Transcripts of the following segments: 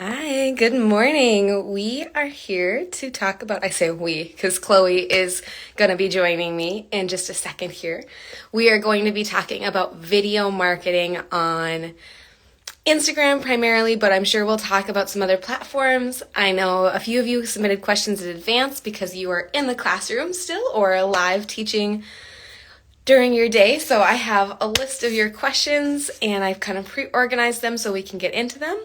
Hi, good morning. We are here to talk about, I say we, because Chloe is going to be joining me in just a second here. We are going to be talking about video marketing on Instagram primarily, but I'm sure we'll talk about some other platforms. I know a few of you submitted questions in advance because you are in the classroom still or live teaching during your day. So I have a list of your questions and I've kind of pre-organized them so we can get into them.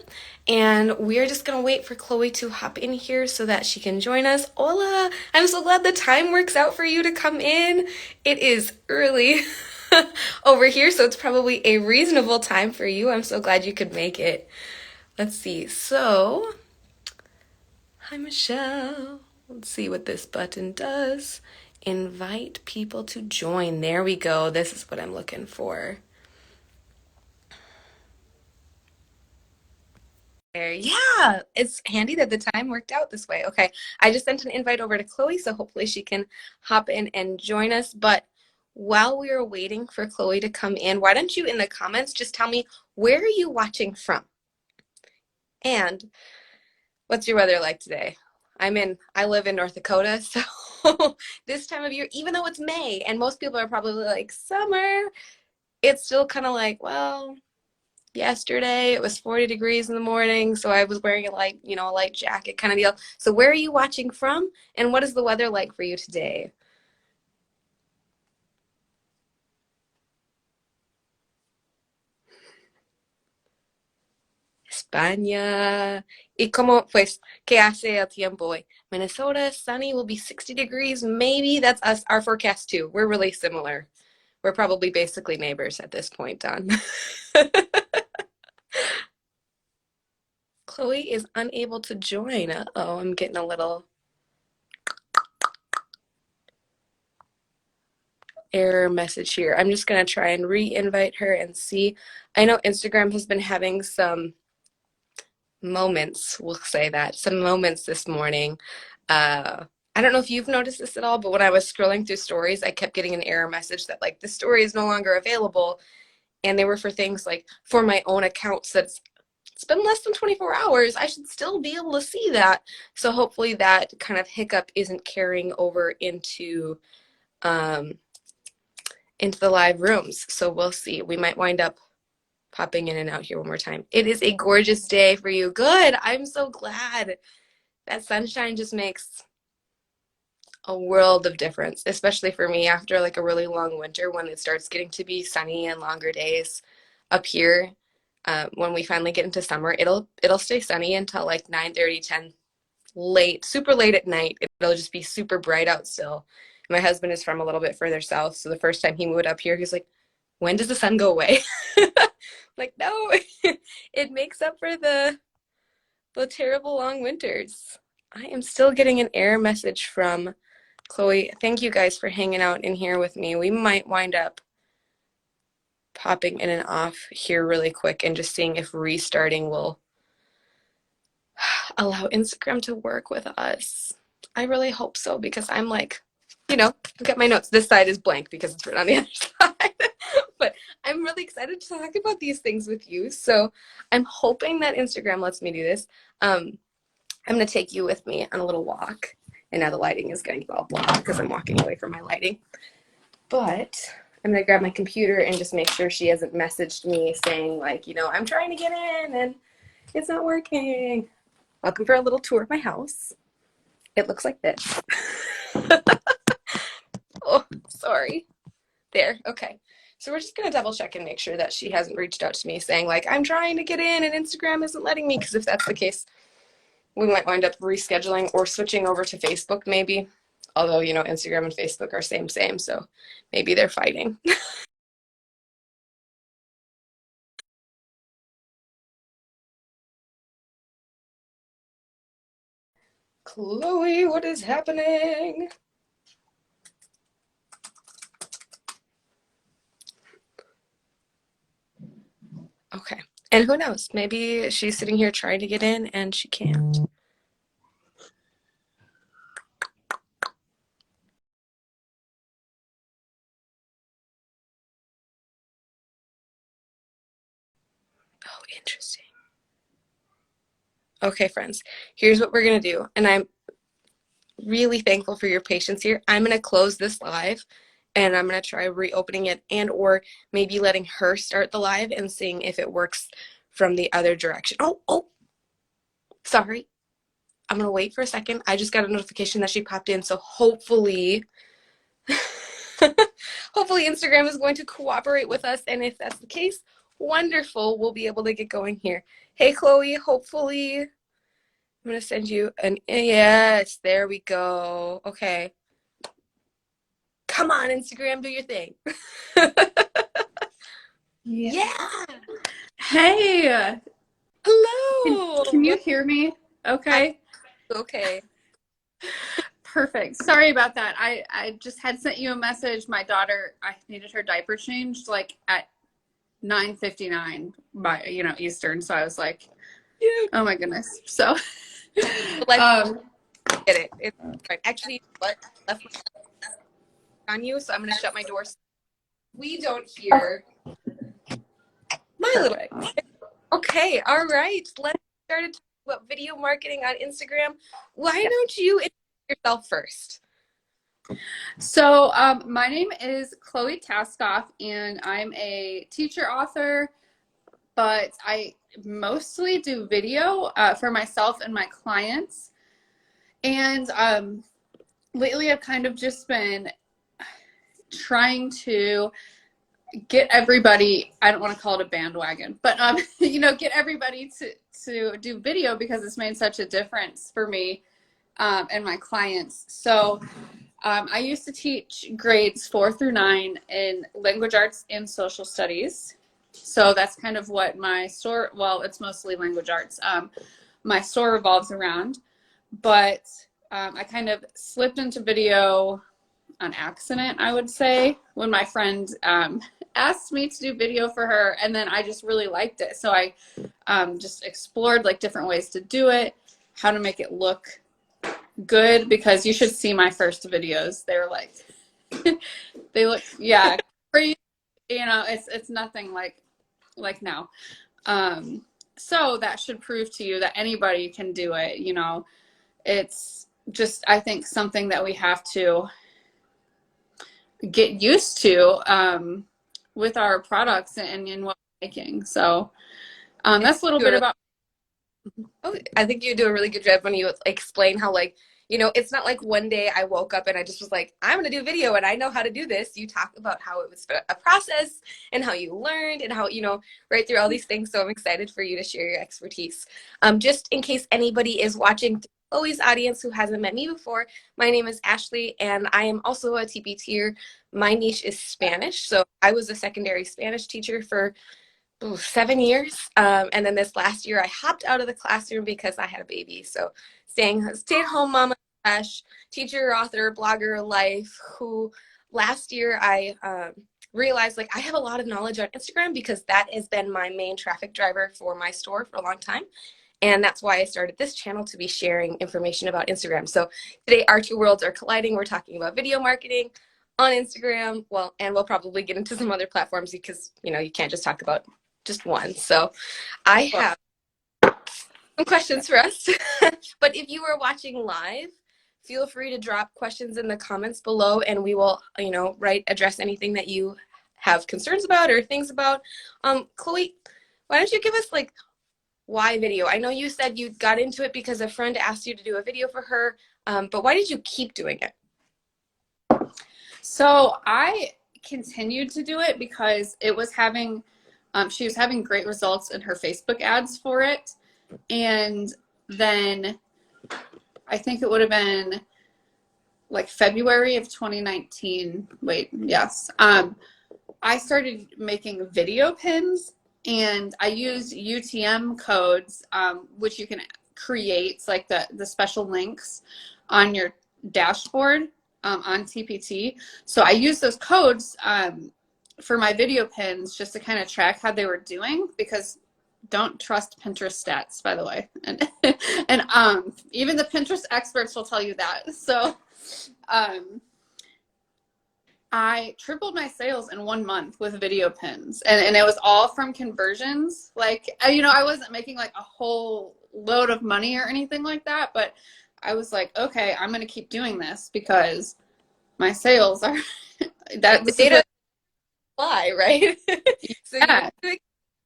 And we're just going to wait for Chloe to hop in here so that she can join us. Hola! I'm so glad the time works out for you to come in. It is early over here, so it's probably a reasonable time for you. I'm so glad you could make it. Let's see. So, hi, Michelle. Let's see what this button does. Invite people to join. There we go. This is what I'm looking for. There. Yeah, it's handy that the time worked out this way. Okay, I just sent an invite over to Chloe, so hopefully she can hop in and join us. But while we are waiting for Chloe to come in, why don't you in the comments just tell me where are you watching from? And what's your weather like today? I live in North Dakota, so this time of year, even though it's May and most people are probably like summer, it's still kind of like, well, yesterday it was 40 degrees in the morning, so I was wearing a light jacket kind of deal. So where are you watching from and what is the weather like for you today? España. ¿Y cómo, pues, qué hace el tiempo hoy? Minnesota, sunny, will be 60 degrees. Maybe that's us, our forecast too. We're really similar. We're probably basically neighbors at this point, Don. Chloe is unable to join. Uh-oh, I'm getting a little error message here. I'm just going to try and re-invite her and see. I know Instagram has been having some moments, we'll say that, some moments this morning. I don't know if you've noticed this at all, but when I was scrolling through stories, I kept getting an error message that like the story is no longer available. And they were for things like for my own accounts that's it's been less than 24 hours. I should still be able to see that. So hopefully that kind of hiccup isn't carrying over um, into the live rooms. So we'll see. We might wind up popping in and out here one more time. It is a gorgeous day for you. Good. I'm so glad. That sunshine just makes a world of difference, especially for me after like a really long winter when it starts getting to be sunny and longer days up here. When we finally get into summer, it'll stay sunny until like 9:30, 10, late, super late at night. It'll just be super bright out still. My husband is from a little bit further south, so the first time he moved up here, he's like, "When does the sun go away?" Like, no, it makes up for the terrible long winters. I am still getting an error message from Chloe. Thank you guys for hanging out in here with me. We might wind up popping in and off here really quick and just seeing if restarting will allow Instagram to work with us. I really hope so because I'm like, look at my notes. This side is blank because it's written on the other side. But I'm really excited to talk about these things with you. So I'm hoping that Instagram lets me do this. I'm going to take you with me on a little walk. And now the lighting is getting all blocked because I'm walking away from my lighting. But I'm going to grab my computer and just make sure she hasn't messaged me saying, like, I'm trying to get in and it's not working. Welcome for a little tour of my house. It looks like this. Oh, sorry. There. Okay. So we're just going to double check and make sure that she hasn't reached out to me saying, like, I'm trying to get in and Instagram isn't letting me. Because if that's the case, we might wind up rescheduling or switching over to Facebook maybe. Although, Instagram and Facebook are same, so maybe they're fighting. Chloe, what is happening? Okay. And who knows? Maybe she's sitting here trying to get in and she can't. Oh, interesting. Okay, friends, here's what we're going to do. And I'm really thankful for your patience here. I'm going to close this live and I'm going to try reopening it and or maybe letting her start the live and seeing if it works from the other direction. Oh, sorry. I'm going to wait for a second. I just got a notification that she popped in. So hopefully, hopefully Instagram is going to cooperate with us. And if that's the case, wonderful. We'll be able to get going here. Hey, Chloe, hopefully I'm going to send you an, yes, there we go. Okay. Come on, Instagram, do your thing. Yeah. Hey. Hello. Can you hear me? Okay. Okay. Perfect. Sorry about that. I just had sent you a message. My daughter, I needed her diaper changed like at 9:59 by, Eastern. So I was like, oh my goodness. So, Let's get it. It's right. Actually, what left on you, so I'm gonna shut my door so we don't hear my perfect. little. Okay, all right. Let's start talking about video marketing on Instagram. Why don't you introduce yourself first? So my name is Chloe Tascoff, and I'm a teacher author, but I mostly do video for myself and my clients. And lately I've kind of just been trying to get everybody, I don't want to call it a bandwagon, but get everybody to do video because it's made such a difference for me and my clients. So I used to teach grades 4 through 9 in language arts and social studies. So that's kind of what my store, well, it's mostly language arts. My store revolves around, but I kind of slipped into video on accident, I would say, when my friend asked me to do video for her, and then I just really liked it. So I just explored like different ways to do it, how to make it look good, because you should see my first videos. They're like, they look, yeah, crazy. It's nothing like now. So that should prove to you that anybody can do it. It's just, I think, something that we have to get used to with our products and in what we're making. So that's a little bit about. Oh, I think you do a really good job when you explain how, like, it's not like one day I woke up and I just was like, I'm going to do video and I know how to do this. You talk about how it was a process and how you learned and how, right through all these things. So I'm excited for you to share your expertise. Just in case anybody is watching Chloe's audience who hasn't met me before, my name is Ashley and I am also a TPTer. My niche is Spanish. So I was a secondary Spanish teacher for 7 years. And then this last year I hopped out of the classroom because I had a baby. So stay-at-home mama slash teacher, author, blogger life, who last year I realized like I have a lot of knowledge on Instagram because that has been my main traffic driver for my store for a long time. And that's why I started this channel, to be sharing information about Instagram. So today our two worlds are colliding. We're talking about video marketing on Instagram. Well, and we'll probably get into some other platforms because, you can't just talk about just one. So I have some questions for us. But if you are watching live, feel free to drop questions in the comments below and we will, address anything that you have concerns about or things about. Chloe, why don't you give us like why video? I know you said you got into it because a friend asked you to do a video for her, but why did you keep doing it? So I continued to do it because it was having she was having great results in her Facebook ads for it. And then I think it would have been like February of 2019. Wait, yes. I started making video pins and I used UTM codes, which you can create like the special links on your dashboard on TPT. So I used those codes for my video pins just to kind of track how they were doing, because don't trust Pinterest stats, by the way. And even the Pinterest experts will tell you that. So I tripled my sales in 1 month with video pins, and it was all from conversions. Like, I wasn't making like a whole load of money or anything like that, but I was like, okay, I'm going to keep doing this because my sales are Like the this is data what, lie, right? So you yeah. think it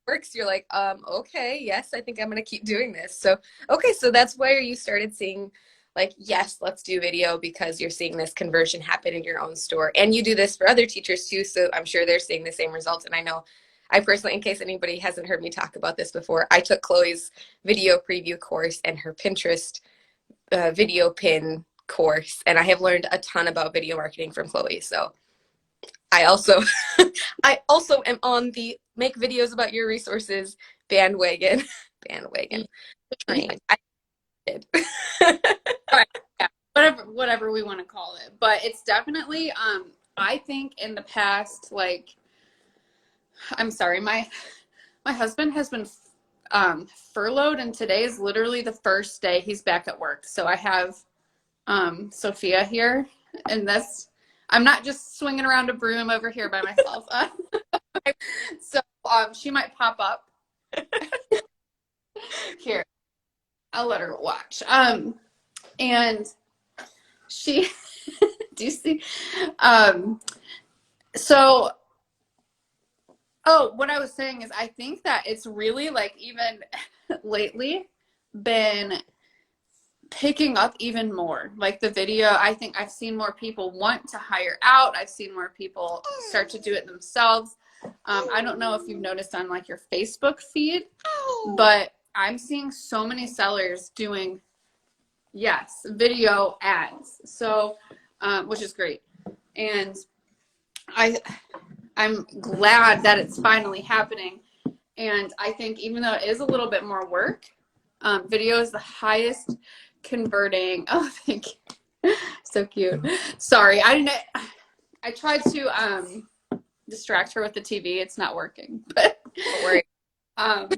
works, you're like, okay, yes, I think I'm gonna keep doing this. So okay, so that's where you started seeing like, yes, let's do video because you're seeing this conversion happen in your own store. And you do this for other teachers too, so I'm sure they're seeing the same results. And I know I personally, in case anybody hasn't heard me talk about this before, I took Chloe's video preview course and her Pinterest video pin course, and I have learned a ton about video marketing from Chloe. So I also I also am on the make videos about your resources bandwagon bandwagon Yeah. train. I did. Right. Yeah. Whatever we want to call it. But it's definitely I think in the past, like, I'm sorry, my husband has been furloughed, and today is literally the first day he's back at work. So I have Sophia here, and that's I'm not just swinging around a broom over here by myself. So she might pop up here. I'll let her watch. And she do you see? Um, so what I was saying is I think that it's really like even lately been picking up even more. Like the video, I think I've seen more people want to hire out. I've seen more people start to do it themselves. I don't know if you've noticed on like your Facebook feed, but I'm seeing so many sellers doing, yes, video ads. So, which is great. And I, I'm glad that it's finally happening. And I think even though it is a little bit more work, video is the highest converting. Oh, thank you. So cute. Sorry, I tried to distract her with the TV. It's not working, but Don't worry. um,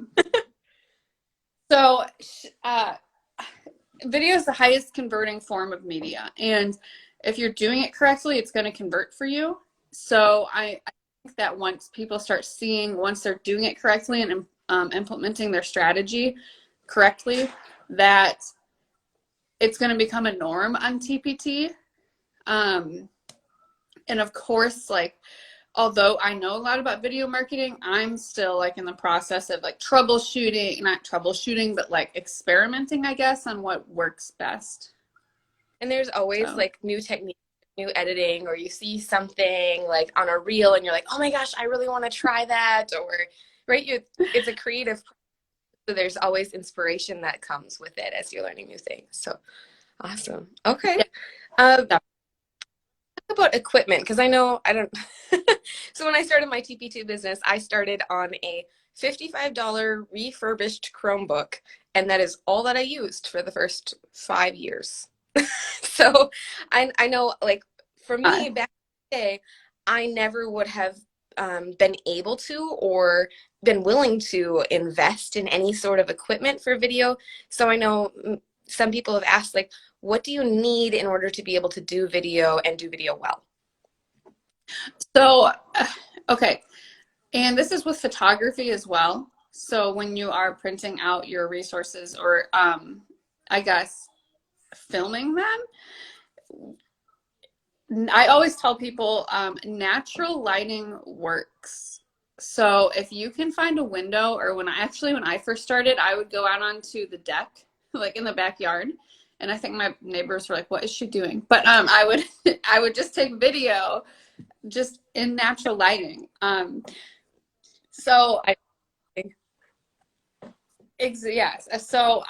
so video is the highest converting form of media, and if you're doing it correctly, it's going to convert for you. So I think that once people start seeing, once they're doing it correctly and implementing their strategy correctly, that it's going to become a norm on TPT. And of course, like, although I know a lot about video marketing, I'm still like in the process of like troubleshooting, not troubleshooting, but like experimenting, I guess, on what works best. And there's always So, like new techniques, new editing, or you see something like on a reel and you're like, oh my gosh, I really want to try that. Or right, it's a creative, so there's always inspiration that comes with it as you're learning new things. So awesome. Okay. Um, yeah. about equipment, because I know I don't. So when I started my TP2 business, I started on a $55 refurbished Chromebook, and that is all that I used for the first 5 years. So I know, like, for me back in the day, I never would have been able to or been willing to invest in any sort of equipment for video. So I know some people have asked, like, what do you need in order to be able to do video and do video well? So, okay. And this is with photography as well. So when you are printing out your resources or, I guess, filming them, I always tell people natural lighting works. So if you can find a window, or when I first started, I would go out onto the deck, like in the backyard, and I think my neighbors were like, "What is she doing?" But I would I would just take video just in natural lighting. So I yes, so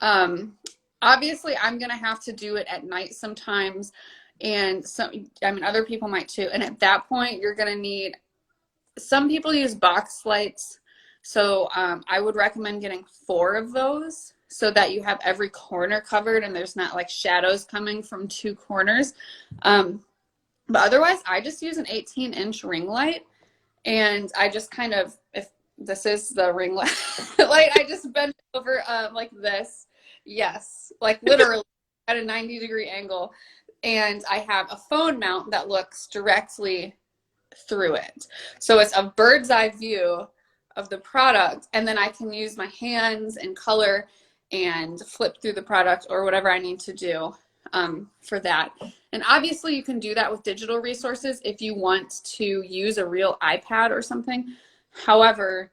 um, obviously I'm gonna have to do it at night sometimes, and I mean other people might too. And at that point, you're gonna need. Some people use box lights, so I would recommend getting 4 of those so that you have every corner covered and there's not like shadows coming from 2 corners. But otherwise, I just use an 18-inch ring light, and I just kind of, if this is the ring light, like I just bend over like this. Yes, like literally at a 90-degree angle. and I have a phone mount that looks directly through it. So it's a bird's eye view of the product, and then I can use my hands and color and flip through the product or whatever I need to do for that. And obviously you can do that with digital resources if you want to use a real iPad or something. However,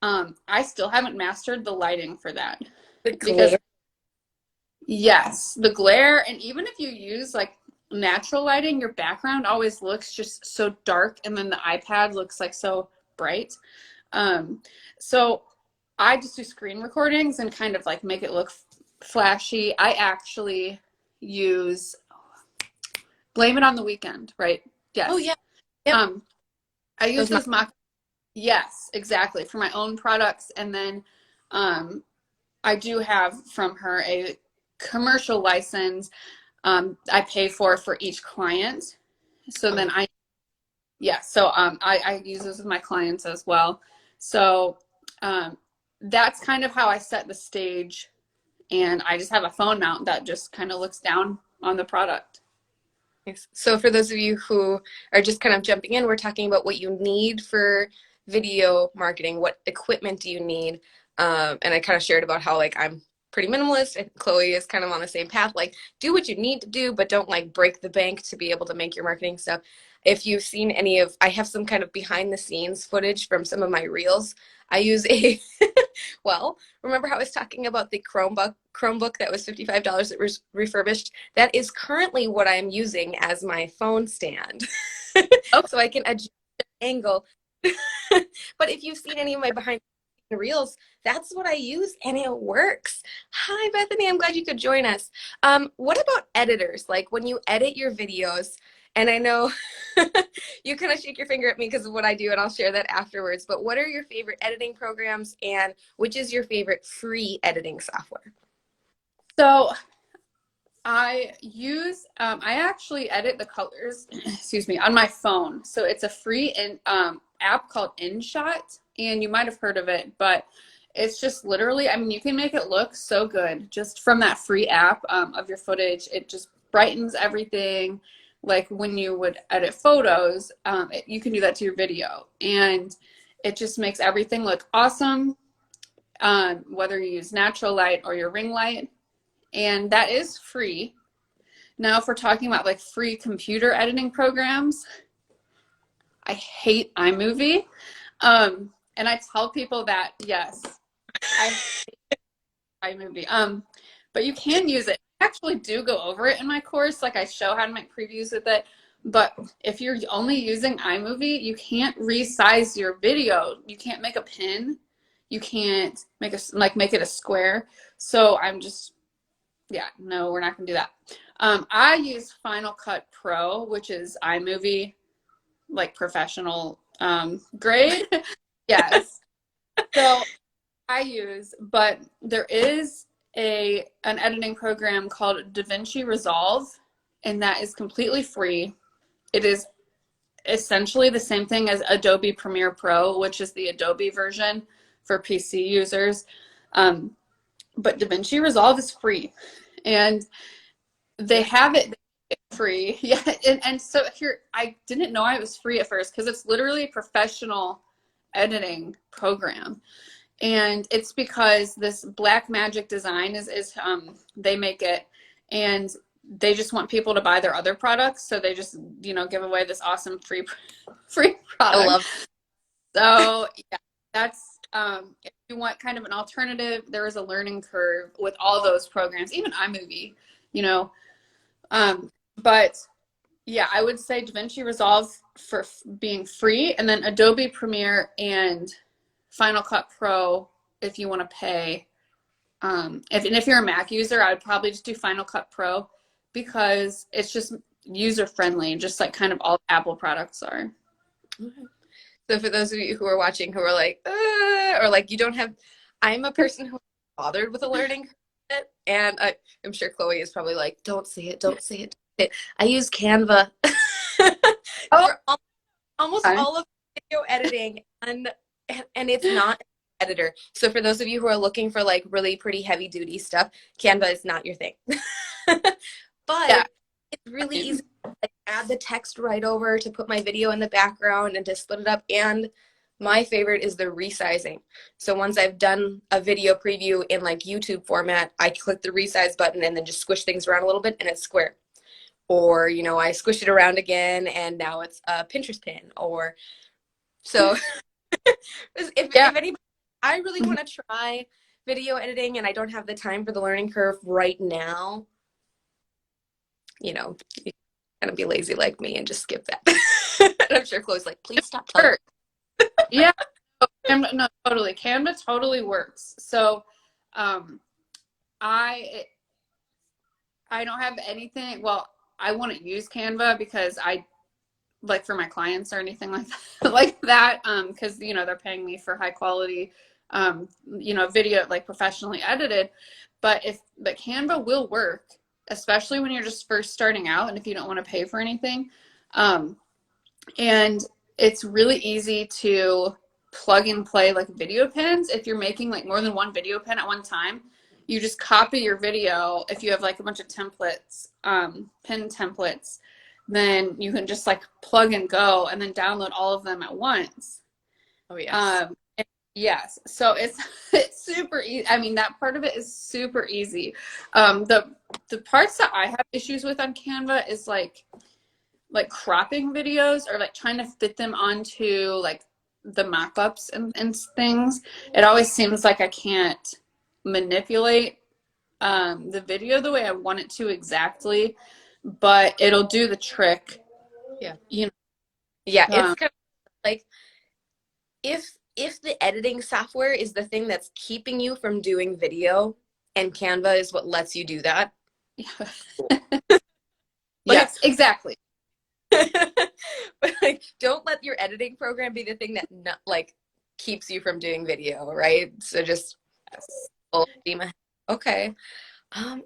I still haven't mastered the lighting for that The because glare. yes, the glare, and even if you use like natural lighting, your background always looks just so dark, and then the iPad looks like so bright. Um, so I just do screen recordings and kind of like make it look flashy. I actually use Blame It on the Weekend, right? Oh Yes. yeah. Yep. Um, I use Those. those mock. Yes, exactly, for my own products, and then um, I do have from her a commercial license I pay for each client. So then I use those with my clients as well. So um, that's kind of how I set the stage. And I just have a phone mount that just kind of looks down on the product. Thanks. So for those of you who are just kind of jumping in, we're talking about what you need for video marketing. What equipment do you need? And I kind of shared about how like I'm pretty minimalist. I think Chloe is kind of on the same path. Like do what you need to do, but don't like break the bank to be able to make your marketing stuff. If you've seen any of, I have some kind of behind the scenes footage from some of my reels. I use a, well, remember how I was talking about the Chromebook that was $55 that was refurbished? That is currently what I'm using as my phone stand. Okay. So I can adjust the angle. But if you've seen any of my behind the reels, that's what I use and it works. Hi, Bethany. I'm glad you could join us. What about editors? Like when you edit your videos, and I know you kind of shake your finger at me because of what I do, and I'll share that afterwards. But what are your favorite editing programs, and which is your favorite free editing software? So I actually edit the colors, excuse me, on my phone. So it's a free app called InShot, and you might have heard of it, but it's just literally, I mean, you can make it look so good just from that free app of your footage. It just brightens everything. Like when you would edit photos, you can do that to your video, and it just makes everything look awesome, whether you use natural light or your ring light, and that is free. Now, if we're talking about like free computer editing programs, I hate iMovie. And I tell people that, yes, I hate iMovie. But you can use it. I actually do go over it in my course. Like I show how to make previews with it. But if you're only using iMovie, you can't resize your video. You can't make a pin. You can't make it a square. So I'm just, yeah, no, we're not gonna do that. I use Final Cut Pro, which is iMovie, like professional grade. Yes. So but there is an editing program called DaVinci Resolve, and that is completely free. It is essentially the same thing as Adobe Premiere Pro, which is the Adobe version for PC users. But DaVinci Resolve is free, and they have it free. Yeah, and so here I didn't know I was free at first because it's literally a professional editing program. And it's because this Black Magic Design is they make it, and they just want people to buy their other products, so they just give away this awesome free I product. love. So yeah, that's if you want kind of an alternative, there is a learning curve with all those programs, even iMovie, you know. But yeah, I would say DaVinci Resolve for being free, and then Adobe Premiere and Final Cut Pro if you want to pay. If you're a Mac user, I would probably just do Final Cut Pro because it's just user friendly, just like kind of all Apple products are. So for those of you who are watching who are like, or like you don't have, I'm a person who bothered with alerting, and I'm sure Chloe is probably like, don't say it, don't say it. Don't say it. I use Canva Oh, for almost okay. all of video editing, and it's not an editor. So for those of you who are looking for like really pretty heavy duty stuff, Canva is not your thing. Yeah, But it's really easy to like, add the text right over to put my video in the background and to split it up. And my favorite is the resizing. So once I've done a video preview in like YouTube format, I click the resize button and then just squish things around a little bit and it's square. Or, you know, I squish it around again and now it's a Pinterest pin. Or so Yeah. if anybody, I really want to try video editing and I don't have the time for the learning curve right now, you know, you kind of be lazy like me and just skip that. And I'm sure Chloe's like, please stop telling me. Sure. Yeah. Canva, no, totally. Canva totally works. So, I I don't have anything. Well, I wouldn't use Canva because I like for my clients or anything like that, like that. Because you know they're paying me for high quality, you know, video like professionally edited. But Canva will work, especially when you're just first starting out and if you don't want to pay for anything. And it's really easy to plug and play like video pins. If you're making like more than one video pin at one time, you just copy your video. If you have like a bunch of templates, pin templates, then you can just like plug and go and then download all of them at once. Oh, yes. Yes. So it's super easy. I mean, that part of it is super easy. The parts that I have issues with on Canva is like cropping videos or like trying to fit them onto like the mock-ups and things. It always seems like I can't manipulate the video the way I want it to exactly, but it'll do the trick. Yeah. You know, Yeah, it's kind of like if the editing software is the thing that's keeping you from doing video and Canva is what lets you do that. Yes, exactly. But like don't let your editing program be the thing that not, like keeps you from doing video, right? So just full steam ahead. Okay. There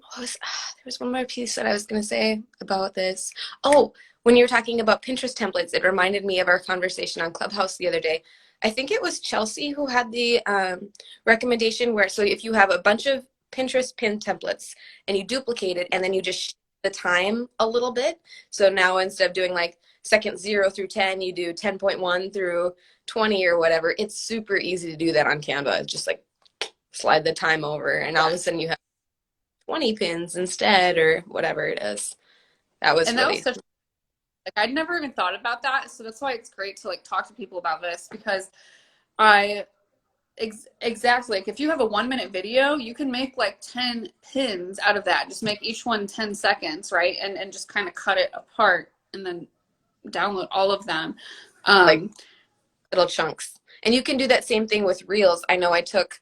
was one more piece that I was going to say about this. Oh, when you were talking about Pinterest templates, it reminded me of our conversation on Clubhouse the other day. I think it was Chelsea who had the recommendation where, so if you have a bunch of Pinterest pin templates and you duplicate it and then you just shift the time a little bit. So now instead of doing like second 0 through 10, you do 10.1 through 20 or whatever. It's super easy to do that on Canva. It's just like slide the time over and all of a sudden you have 20 pins instead or whatever it is. That was And that really was such like I'd never even thought about that. So that's why it's great to like talk to people about this because I exactly like if you have a 1 minute video, you can make like 10 pins out of that. Just make each one 10 seconds, right? And just kind of cut it apart and then download all of them. like little chunks. And you can do that same thing with reels. I know I took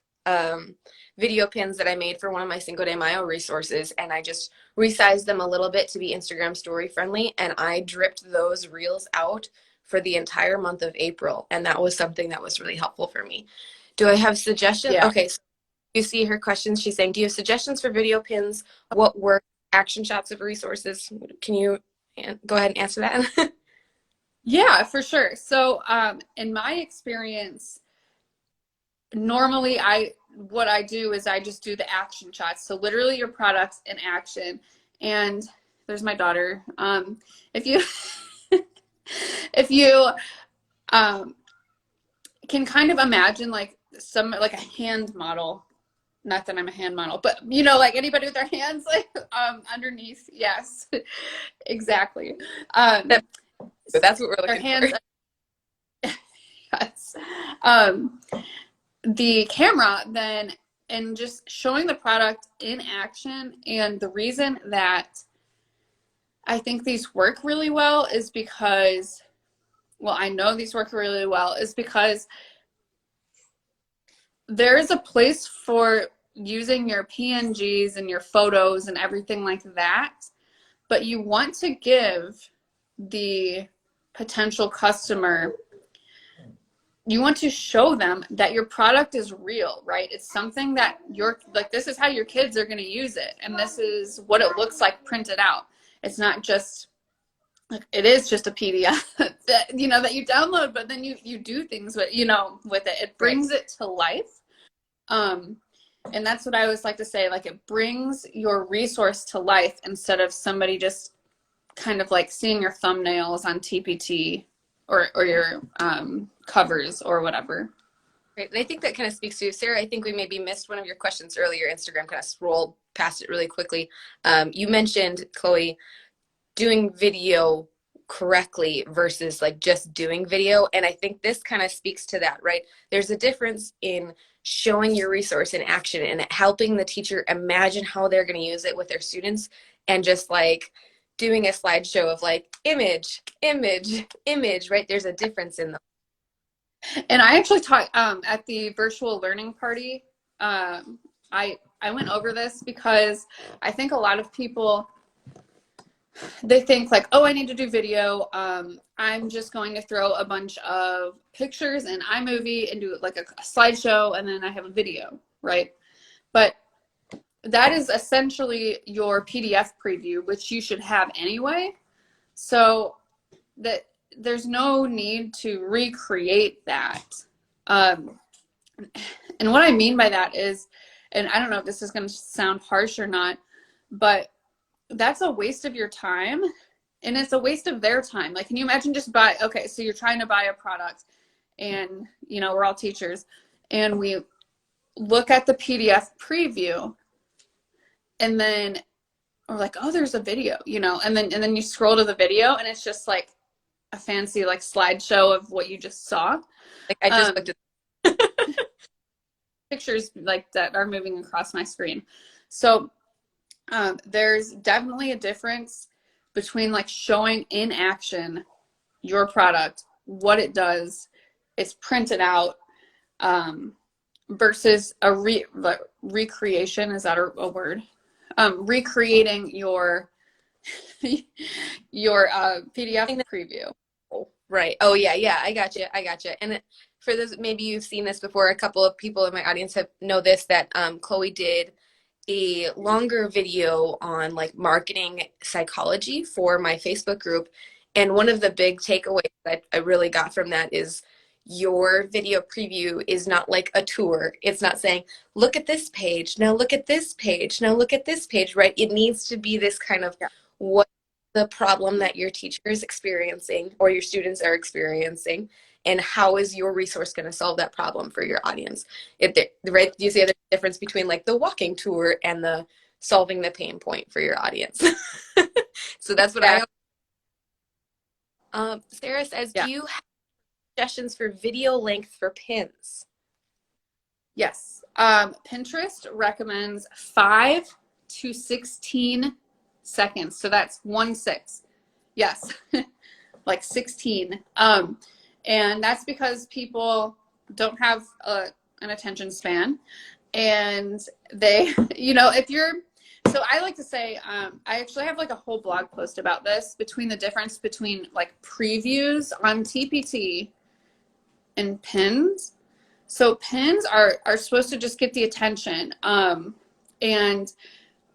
video pins that I made for one of my Cinco de Mayo resources and I just resized them a little bit to be Instagram story friendly and I dripped those reels out for the entire month of April and that was something that was really helpful for me. Do I have suggestions? Yeah. Okay, so you see her questions. She's saying, do you have suggestions for video pins? What work? Action shots of resources? Can you go ahead and answer that? Yeah, for sure. So, in my experience, normally what I do is I just do the action shots. So literally your products in action. And there's my daughter. If you if you can kind of imagine like like a hand model, not that I'm a hand model, but you know, like anybody with their hands like underneath. Yes, exactly. So that's what we're Their looking hands. for. Yes. The camera then and just showing the product in action. And the reason that I think these work really well is because, well, I know these work really well is because there is a place for using your PNGs and your photos and everything like that, but you want to give the potential customer, you want to show them that your product is real, right? It's something that you're like, this is how your kids are going to use it. And this is what it looks like printed out. It's not just like, it is just a PDF that, you know, that you download, but then you do things with, you know, with it. It brings it to life. And that's what I always like to say, like it brings your resource to life instead of somebody just kind of like seeing your thumbnails on TPT or your covers or whatever. Great. And I think that kind of speaks to Sarah. I think we maybe missed one of your questions earlier. Instagram kind of scrolled past it really quickly. You mentioned, Chloe, doing video correctly versus like just doing video. And I think this kind of speaks to that, right? There's a difference in showing your resource in action and helping the teacher imagine how they're going to use it with their students, and just like doing a slideshow of like image, image, image, right? There's a difference in them. And I actually taught at the virtual learning party. I went over this because I think a lot of people, they think like, oh, I need to do video. I'm just going to throw a bunch of pictures in iMovie and do like a slideshow, and then I have a video, right? But that is essentially your PDF preview, which you should have anyway. So that there's no need to recreate that. And what I mean by that is, and I don't know if this is going to sound harsh or not, but that's a waste of your time, and it's a waste of their time. Like, can you imagine just okay, so you're trying to buy a product, and you know, we're all teachers, and we look at the PDF preview, and then we're like, oh, there's a video, you know, and then you scroll to the video, and it's just like a fancy like slideshow of what you just saw. Like I just looked at pictures like that are moving across my screen. So there's definitely a difference between like showing in action your product, what it does, it's printed out, versus a recreation. Is that a word? Recreating your your PDF preview. Right. Oh yeah, yeah. I got you. I got you. And for those, maybe you've seen this before. A couple of people in my audience know this, that Chloe did a longer video on like marketing psychology for my Facebook group. And one of the big takeaways that I really got from that is your video preview is not like a tour. It's not saying, look at this page, now look at this page, now look at this page, right? It needs to be this kind of what the problem that your teacher is experiencing or your students are experiencing, and how is your resource going to solve that problem for your audience. Right? Do you see the difference between like the walking tour and the solving the pain point for your audience? So that's what Sarah says, do you have suggestions for video length for pins? Yes. Pinterest recommends 5 to 16 seconds. So that's 1/6. Yes. Like 16. And that's because people don't have an attention span, and they, you know, so I like to say, I actually have like a whole blog post about this, between the difference between like previews on TPT and pins. So pins are supposed to just get the attention. And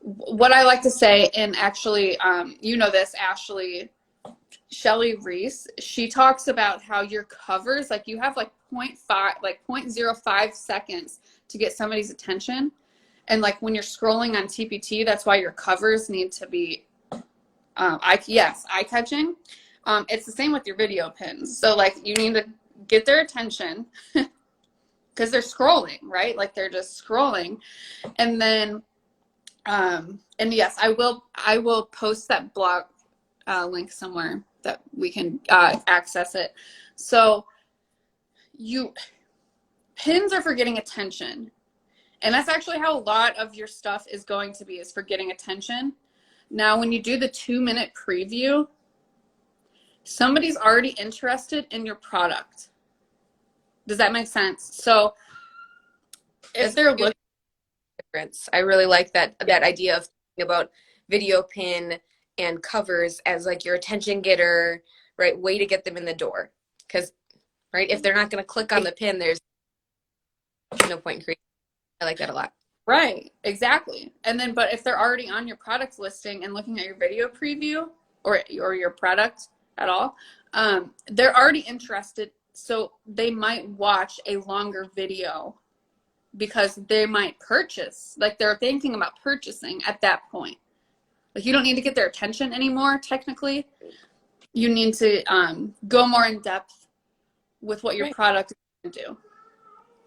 what I like to say, and actually, you know this, Ashley, Shelly Reese, she talks about how your covers, like you have like 0.05 seconds to get somebody's attention. And like when you're scrolling on TPT, that's why your covers need to be, eye-catching. It's the same with your video pins. So like you need to get their attention because they're scrolling, right? Like they're just scrolling. And then, and yes, I will post that blog link somewhere that we can access it. So pins are for getting attention. And that's actually how a lot of your stuff is going to be, is for getting attention. Now, when you do the 2-minute preview, somebody's already interested in your product. Does that make sense? So if they're looking, difference. I really like that idea of thinking about video pin and covers as like your attention getter, right? Way to get them in the door. Because, right, if they're not going to click on the pin, there's no point in creating. I like that a lot. Right, exactly. And then, but if they're already on your product listing and looking at your video preview or your product at all, they're already interested. So they might watch a longer video because they might purchase, like they're thinking about purchasing at that point. Like you don't need to get their attention anymore, technically. You need to go more in depth with what your Right. product is going to do.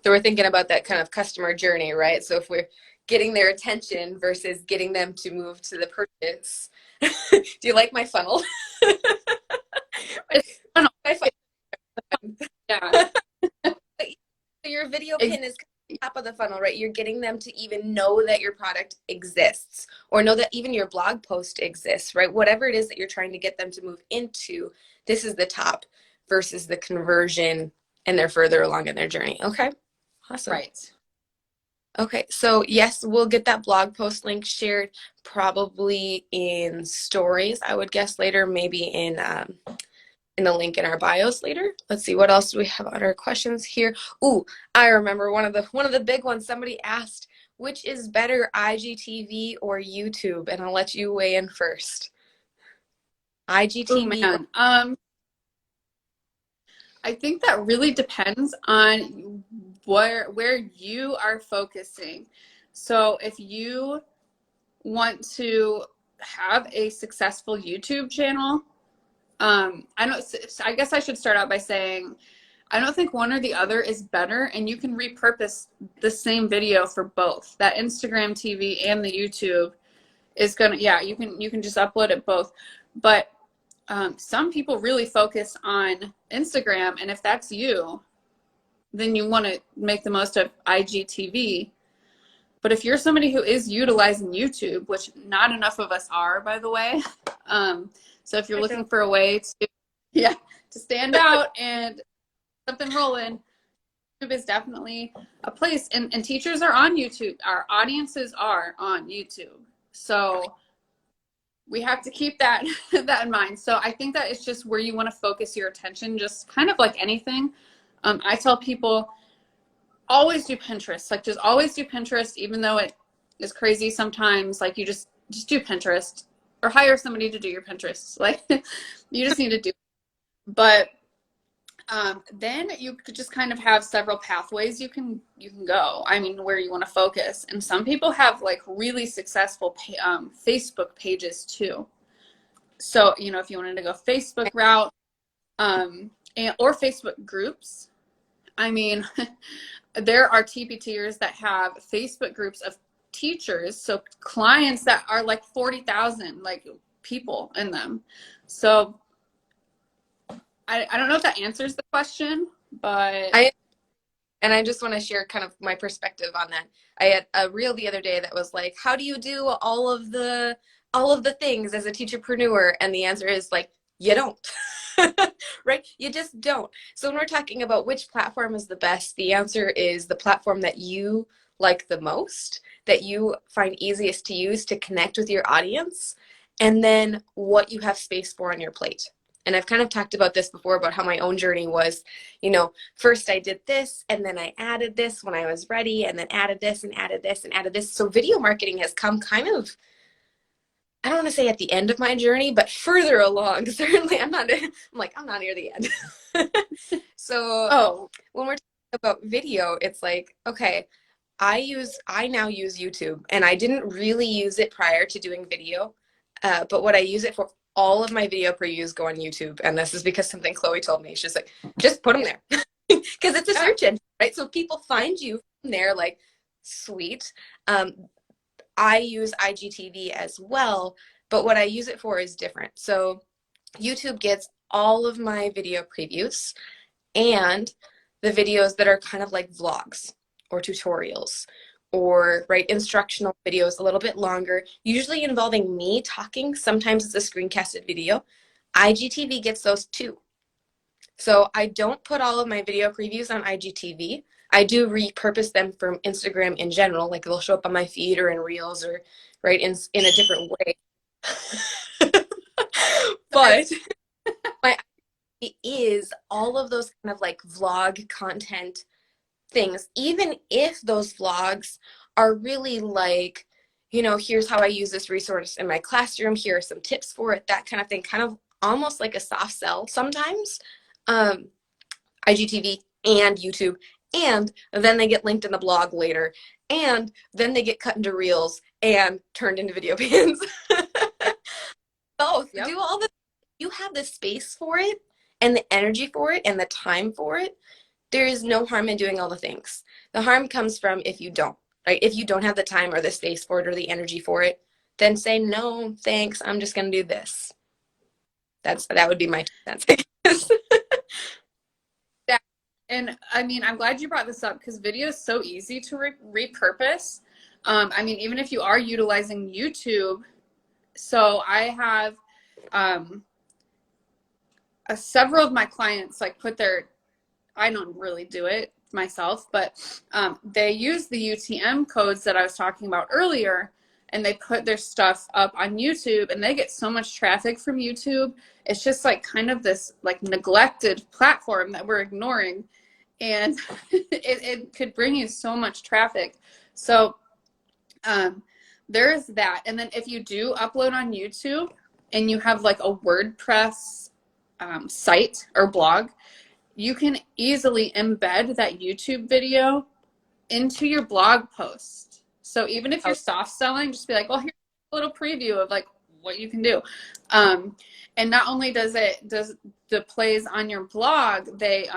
So we're thinking about that kind of customer journey, right? So if we're getting their attention versus getting them to move to the purchase. Do you like my funnel? It's, I don't My know, yeah, funnel. So your video pin is top of the funnel, right? You're getting them to even know that your product exists or know that even your blog post exists, right? Whatever it is that you're trying to get them to move into, this is the top versus the conversion and they're further along in their journey. Okay, awesome. right. Okay, so yes, we'll get that blog post link shared probably in stories, I would guess later, maybe in the link in our bios later. Let's see, what else do we have on our questions here? Ooh, I remember one of the big ones. Somebody asked, which is better, IGTV or YouTube? And I'll let you weigh in first. Oh IGTV or man. I think that really depends on where you are focusing. So if you want to have a successful YouTube channel, I guess I should start out by saying I don't think one or the other is better, and you can repurpose the same video for both. That Instagram TV and the YouTube is gonna, yeah, you can just upload it both. But some people really focus on Instagram, and if that's you, then you want to make the most of IGTV. But if you're somebody who is utilizing YouTube, which not enough of us are, by the way, so if you're looking for a way to, yeah, to stand out and something rolling, YouTube is definitely a place. And teachers are on YouTube. Our audiences are on YouTube. So we have to keep that that in mind. So I think that it's just where you want to focus your attention, just kind of like anything. I tell people always do Pinterest. Like just always do Pinterest, even though it is crazy sometimes. Like you just do Pinterest or hire somebody to do your Pinterest. Like you just need to do it. But then you could just kind of have several pathways you can go. I mean, where you want to focus. And some people have like really successful Facebook pages too. So if you wanted to go Facebook route, or Facebook groups, I mean, there are TPTers that have Facebook groups of teachers, so clients that are like 40,000 like people in them. So I don't know if that answers the question, but I just want to share kind of my perspective on that. I had a reel the other day that was like, how do you do all of the things as a teacherpreneur? And the answer is like, you don't. Right? You just don't. So when we're talking about which platform is the best, the answer is the platform that you like the most, that you find easiest to use to connect with your audience, and then what you have space for on your plate. And I've kind of talked about this before about how my own journey was, first I did this and then I added this when I was ready and then added this and added this and added this. So video marketing has come kind of, I don't want to say at the end of my journey, but further along. Certainly I'm not near the end. So oh, when we're talking about video, it's like, okay, I now use YouTube, and I didn't really use it prior to doing video. But what I use it for, all of my video previews go on YouTube. And this is because something Chloe told me. She's like, just put them there. Because it's a yeah, search engine, right? So people find you from there, like, sweet. I use IGTV as well, but what I use it for is different. So YouTube gets all of my video previews and the videos that are kind of like vlogs or tutorials or right instructional videos, a little bit longer, usually involving me talking. Sometimes it's a screencasted video. IGTV gets those too. So I don't put all of my video previews on IGTV. I do repurpose them from Instagram in general, like they'll show up on my feed or in Reels or right in a different way. But my is all of those kind of like vlog content things, even if those vlogs are really like, here's how I use this resource in my classroom, here are some tips for it, that kind of thing, kind of almost like a soft sell sometimes. IGTV and YouTube, and then they get linked in the blog later, and then they get cut into reels and turned into video pins. Yep. do all the, you have the space for it and the energy for it and the time for it. There is no harm in doing all the things. The harm comes from if you don't, right? If you don't have the time or the space for it or the energy for it, then say, no, thanks. I'm just going to do this. That would be my 2 cents. Yeah. And I mean, I'm glad you brought this up because video is so easy to repurpose. I mean, even if you are utilizing YouTube, so I have several of my clients like put their, I don't really do it myself, but they use the UTM codes that I was talking about earlier, and they put their stuff up on YouTube, and they get so much traffic from YouTube. It's just like kind of this like neglected platform that we're ignoring, and it could bring you so much traffic. So there's that. And then if you do upload on YouTube and you have like a WordPress site or blog, you can easily embed that YouTube video into your blog post. So even if you're soft selling, just be like, well, here's a little preview of like what you can do. And not only does the plays on your blog, they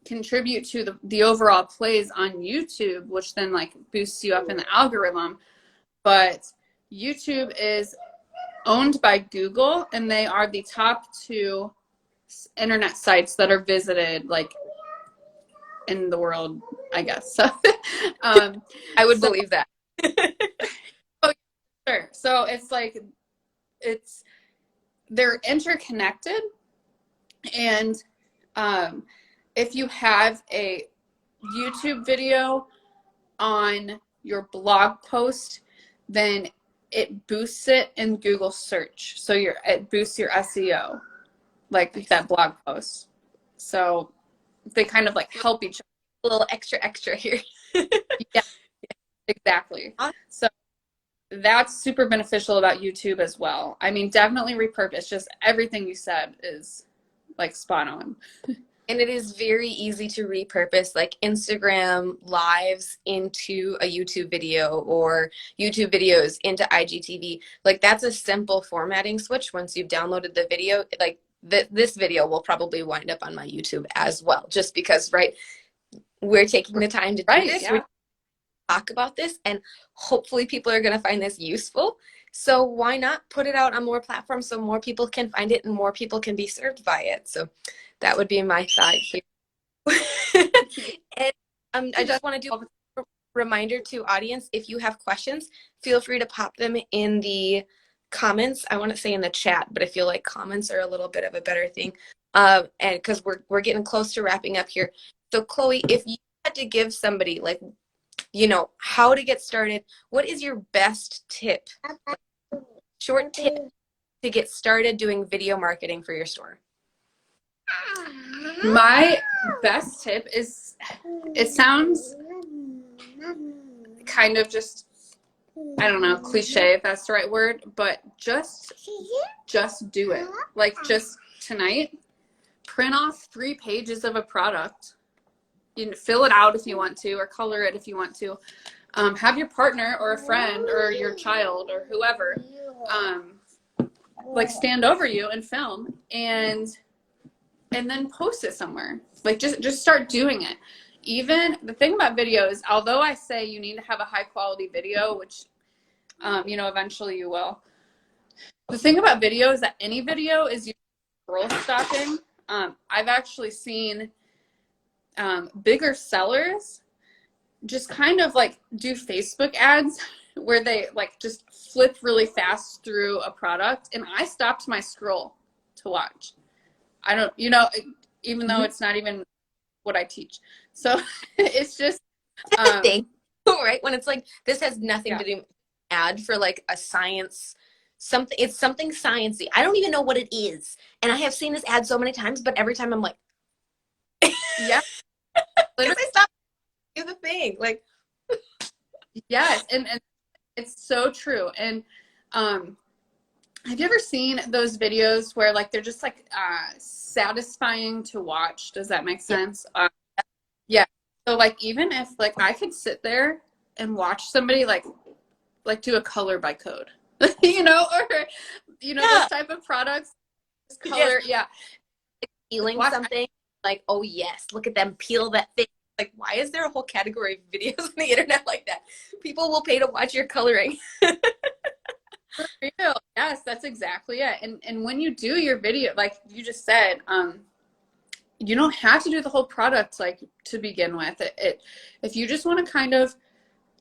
contribute to the overall plays on YouTube, which then like boosts you up in the algorithm. But YouTube is owned by Google, and they are the top 2 internet sites that are visited like in the world, I guess. So I would believe that. Oh, sure. So it's like they're interconnected, and if you have a YouTube video on your blog post, then it boosts it in Google search. So it boosts your SEO, like that blog post. So they kind of like help each other. A little extra here. Yeah, exactly. So that's super beneficial about YouTube as well. I mean, definitely repurpose. Just everything you said is like spot on. And it is very easy to repurpose like Instagram lives into a YouTube video or YouTube videos into IGTV. Like that's a simple formatting switch. Once you've downloaded the video, like this video will probably wind up on my YouTube as well, just because, right, we're taking the time to do this. Yeah. We talk about this, and hopefully people are going to find this useful. So why not put it out on more platforms so more people can find it and more people can be served by it? So that would be my thought here. And I just want to do a reminder to audience, if you have questions, feel free to pop them in the comments. I want to say in the chat, but I feel like comments are a little bit of a better thing. And because we're getting close to wrapping up here. So Chloe, if you had to give somebody like, you know, how to get started, what is your best tip? Short tip to get started doing video marketing for your store? My best tip is, it sounds kind of just, I don't know, cliche if that's the right word, but just do it. Like just tonight, print off 3 pages of a product. You can fill it out if you want to, or color it if you want to. Have your partner or a friend or your child or whoever like stand over you and film, and then post it somewhere. Like just start doing it. Even the thing about video is, although I say you need to have a high quality video, which you know, eventually you will. The thing about video is that any video is scroll stopping. I've actually seen bigger sellers just kind of like do Facebook ads where they like just flip really fast through a product, and I stopped my scroll to watch. I don't, you know, even though it's not even what I teach. So it's just thing, right? When it's like, this has nothing to do with ad for like a science, something, it's something sciencey. I don't even know what it is. And I have seen this ad so many times, but every time I'm like, yeah. Because I stopped do the thing. Like, yes, and it's so true. And have you ever seen those videos where like they're just like satisfying to watch? Does that make sense? Yeah. So like even if like I could sit there and watch somebody like do a color by code. you know, or those Yeah. type of products, Yes. color, yeah. Peeling Watch, something, like, oh yes, look at them peel that thing. Like, why is there a whole category of videos on the internet like that? People will pay to watch your coloring. for real. Yes, that's exactly it. And when you do your video, like you just said, you don't have to do the whole product like to begin with. If you just want to kind of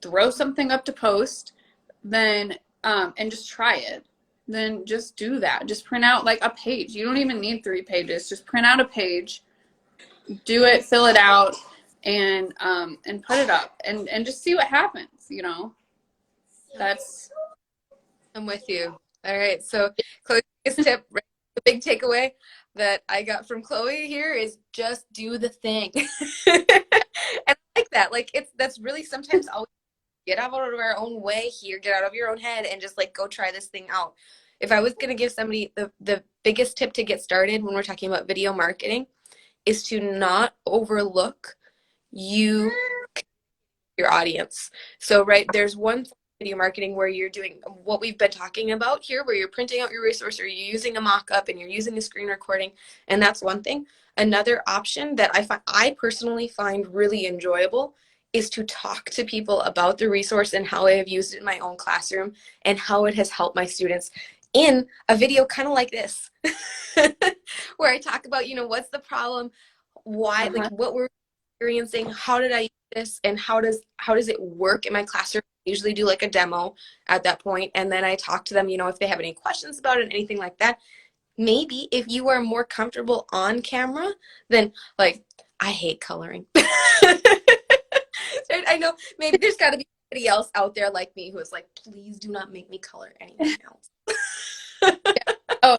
throw something up to post, then and just try it, then just do that. Just print out like a page. You don't even need 3 pages. Just print out a page, do it, fill it out, and put it up, and just see what happens. That's I'm with you. All right. So, Chloe's biggest tip, right, the big takeaway that I got from Chloe here is just do the thing. And I like that. Like, that's really sometimes all we get out of our own way here, get out of your own head, and just like go try this thing out. If I was going to give somebody the biggest tip to get started when we're talking about video marketing, is to not overlook you your audience. So, right, there's one video marketing where you're doing what we've been talking about here, where you're printing out your resource or you're using a mock-up and you're using a screen recording, and that's one thing. Another option that I personally find really enjoyable is to talk to people about the resource and how I have used it in my own classroom and how it has helped my students in a video kind of like this, where I talk about, what's the problem, why, like uh-huh. what we're experiencing, how did I use this, and how does it work in my classroom. I usually do like a demo at that point, and then I talk to them, if they have any questions about it, anything like that. Maybe if you are more comfortable on camera, then like, I hate coloring. I know maybe there's got to be somebody else out there like me who is like, please do not make me color anything else. Oh,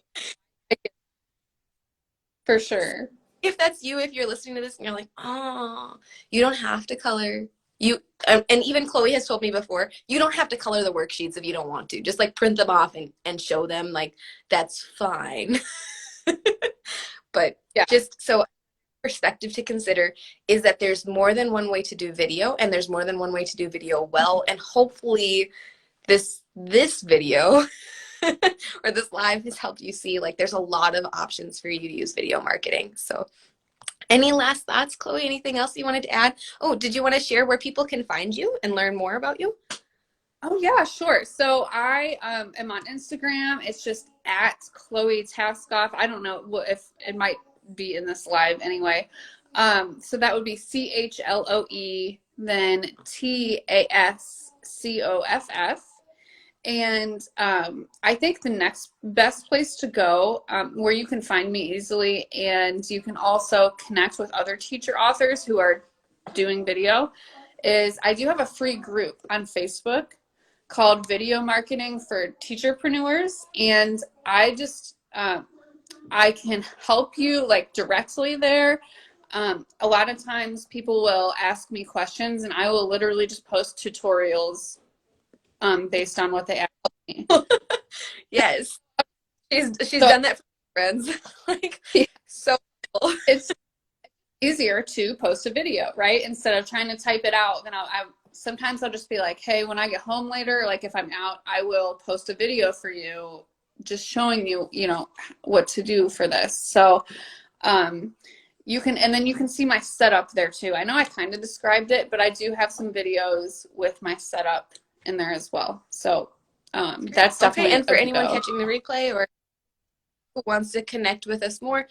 for sure. If that's you, if you're listening to this and you're like, oh, you don't have to color. You and even Chloe has told me before, you don't have to color the worksheets if you don't want to. Just like print them off and show them. Like, that's fine. But Yeah. just so perspective to consider is that there's more than one way to do video, and there's more than one way to do video well. And hopefully this video or this live has helped you see like there's a lot of options for you to use video marketing. So any last thoughts, Chloe? Anything else you wanted to add? Oh, did you want to share where people can find you and learn more about you? Oh yeah, sure. So I am on Instagram. It's just at Chloe Tascoff. I don't know if it might be in this live anyway. So that would be CHLOE, then TASCOFF. And I think the next best place to go, where you can find me easily, and you can also connect with other teacher authors who are doing video, is I do have a free group on Facebook called Video Marketing for Teacherpreneurs, and I can help you like directly there. A lot of times people will ask me questions, and I will literally just post tutorials based on what they ask me. Yes, she's So done that for friends. Like, yeah, so cool. it's easier to post a video, right? Instead of trying to type it out, then sometimes I'll just be like, hey, when I get home later, like if I'm out, I will post a video for you, just showing you, what to do for this. So you can, and then you can see my setup there too. I know I kind of described it, but I do have some videos with my setup in there as well. So that's Okay, definitely and for a anyone go. catching the replay or who wants to connect with us more,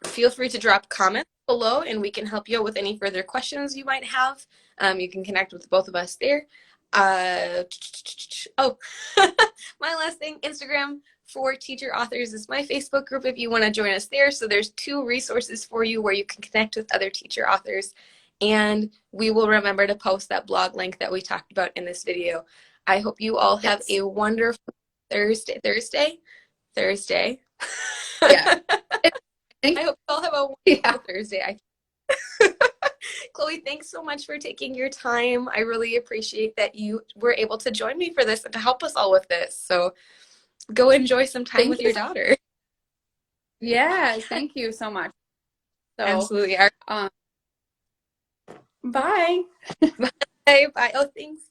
feel free to drop comments below and we can help you out with any further questions you might have. You can connect with both of us there. Oh, my last thing, Instagram for teacher authors is my Facebook group if you want to join us there. So there's 2 resources for you where you can connect with other teacher authors. And we will remember to post that blog link that we talked about in this video. I hope you all have Yes. a wonderful Thursday. Yeah. I I think, hope you all have a yeah. wonderful Thursday. Chloe, thanks so much for taking your time. I really appreciate that you were able to join me for this and to help us all with this. So go enjoy some time Thank with you. your daughter. Yes. Thank you so much. So, Absolutely. um, bye. Bye. Bye. Oh, thanks.